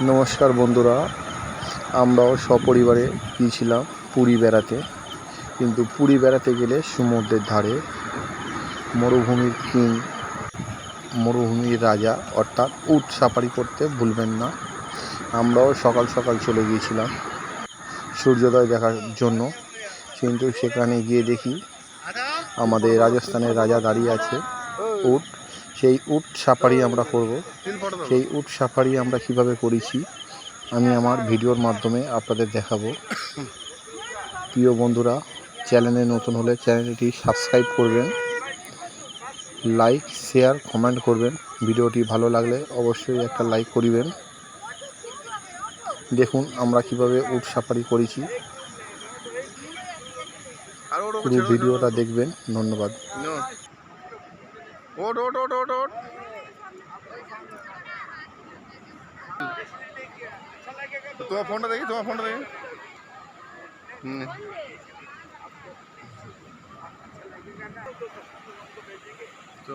নমস্কার বন্ধুরা, আমরাও সপরিবারে গিয়েছিলাম পুরী বেড়াতে। কিন্তু পুরী বেড়াতে গেলে সমুদ্রের ধারে মরুভূমির কিং, মরুভূমির রাজা অর্থাৎ উট সাফারি করতে ভুলবেন না। আমরাও সকাল সকাল চলে গিয়েছিলাম সূর্যোদয় দেখার জন্য, কিন্তু সেখানে গিয়ে দেখি আমাদের রাজস্থানের রাজা দাঁড়িয়ে আছে উট। সেই উট সাফারি আমরা করব। সেই উট সাফারি আমরা কিভাবে করেছি আমি আমার ভিডিওর মাধ্যমে আপনাদের দেখাবো। প্রিয় বন্ধুরা, চ্যানেলে নতুন হলে চ্যানেলটি সাবস্ক্রাইব করবেন, লাইক শেয়ার কমেন্ট করবেন। ভিডিওটি ভালো লাগলে অবশ্যই একটা লাইক করিবেন। দেখুন আমরা কিভাবে উট সাফারি করেছি, পুরো ভিডিওটা দেখবেন। ধন্যবাদ। তোমার ফোনটা দেখি, তোমার ফোনটা দেখি। তো